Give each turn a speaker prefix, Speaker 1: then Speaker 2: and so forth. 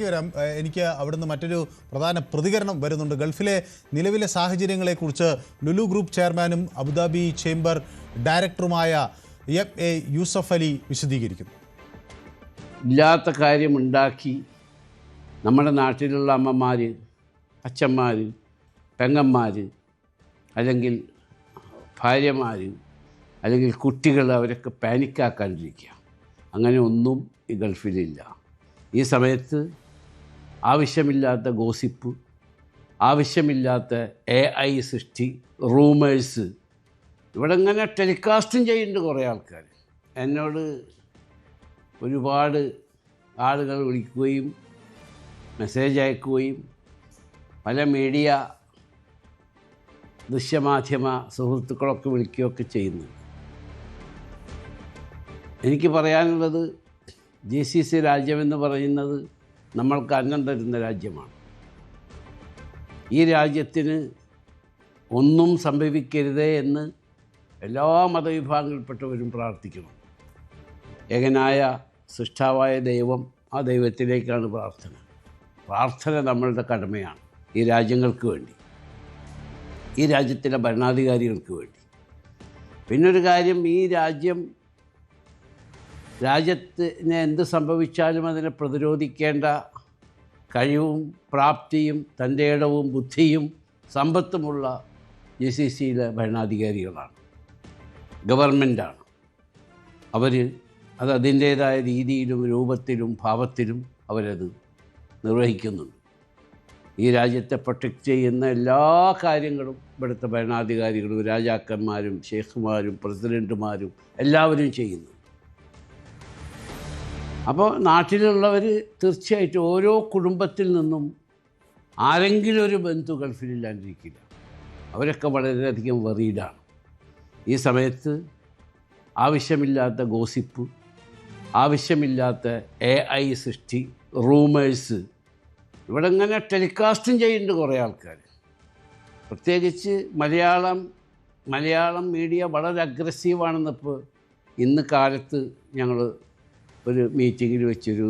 Speaker 1: വരാം. എനിക്ക് അവിടുന്ന് മറ്റൊരു പ്രധാന പ്രതികരണം വരുന്നുണ്ട്. ഗൾഫിലെ നിലവിലെ സാഹചര്യങ്ങളെക്കുറിച്ച് ലുലു ഗ്രൂപ്പ് ചെയർമാനും അബുദാബി ചേംബർ ഡയറക്ടറുമായ എ യൂസഫ് അലി വിശദീകരിക്കുന്നു.
Speaker 2: ഇല്ലാത്ത കാര്യമുണ്ടാക്കി നമ്മുടെ നാട്ടിലുള്ള അമ്മമാർ, അച്ഛന്മാർ, പെങ്ങന്മാർ, അല്ലെങ്കിൽ ഭാര്യമാർ, അല്ലെങ്കിൽ കുട്ടികൾ അവരൊക്കെ പാനിക്കാക്കാണ്ടിരിക്കുക. അങ്ങനെ ഒന്നും ഈ ഗൾഫിലില്ല. ഈ സമയത്ത് ആവശ്യമില്ലാത്ത ഗോസിപ്പ്, ആവശ്യമില്ലാത്ത AI സൃഷ്ടി, റൂമേഴ്സ് ഇവിടെ ഇങ്ങനെ ടെലികാസ്റ്റും ചെയ്യുന്നുണ്ട് കുറേ ആൾക്കാർ. എന്നോട് ഒരുപാട് ആളുകൾ വിളിക്കുകയും മെസ്സേജ് അയക്കുകയും പല മീഡിയ ദൃശ്യമാധ്യമ സുഹൃത്തുക്കളൊക്കെ വിളിക്കുകയൊക്കെ ചെയ്യുന്നു. എനിക്ക് പറയാനുള്ളത്, GCC രാജ്യമെന്ന് പറയുന്നത് നമ്മൾക്ക് അന്നം തരുന്ന രാജ്യമാണ്. ഈ രാജ്യത്തിന് ഒന്നും സംഭവിക്കരുതേ എന്ന് എല്ലാ മതവിഭാഗങ്ങളിൽപ്പെട്ടവരും പ്രാർത്ഥിക്കണം. ഏകനായ സൃഷ്ടാവായ ദൈവം, ആ ദൈവത്തിലേക്കാണ് പ്രാർത്ഥന നമ്മളുടെ കടമയാണ്. ഈ രാജ്യങ്ങൾക്ക് വേണ്ടി, ഈ രാജ്യത്തിലെ ഭരണാധികാരികൾക്ക് വേണ്ടി. പിന്നൊരു കാര്യം, ഈ രാജ്യത്തിന് എന്ത് സംഭവിച്ചാലും അതിനെ പ്രതിരോധിക്കേണ്ട കഴിവും പ്രാപ്തിയും തൻ്റെ ഇടവും ബുദ്ധിയും സമ്പത്തുമുള്ള GCCയിലെ ഭരണാധികാരികളാണ്, ഗവൺമെൻറ്റാണ്. അത് അതിൻ്റേതായ രീതിയിലും രൂപത്തിലും ഭാവത്തിലും അവരത് നിർവഹിക്കുന്നുണ്ട്. ഈ രാജ്യത്തെ പ്രൊട്ടക്റ്റ് ചെയ്യുന്ന എല്ലാ കാര്യങ്ങളും ഇവിടുത്തെ ഭരണാധികാരികളും രാജാക്കന്മാരും ഷെയ്ഖുമാരും പ്രസിഡൻറ്റുമാരും എല്ലാവരും ചെയ്യുന്നു. അപ്പോൾ നാട്ടിലുള്ളവർ തീർച്ചയായിട്ടും ഓരോ കുടുംബത്തിൽ നിന്നും ആരെങ്കിലും ഒരു ബന്ധു ഗൾഫിലില്ലാണ്ടിരിക്കില്ല. അവരൊക്കെ വളരെയധികം വറീഡാണ്. ഈ സമയത്ത് ആവശ്യമില്ലാത്ത ഗോസിപ്പ്, ആവശ്യമില്ലാത്ത AI സൃഷ്ടി, റൂമേഴ്സ് ഇവിടെ ഇങ്ങനെ ടെലികാസ്റ്റും ചെയ്യുന്നുണ്ട് കുറേ ആൾക്കാർ. പ്രത്യേകിച്ച് മലയാളം മീഡിയ വളരെ അഗ്രസീവാണെന്നിപ്പോൾ ഇന്ന് കാലത്ത് ഞങ്ങൾ ഒരു മീറ്റിങ്ങിൽ വെച്ചൊരു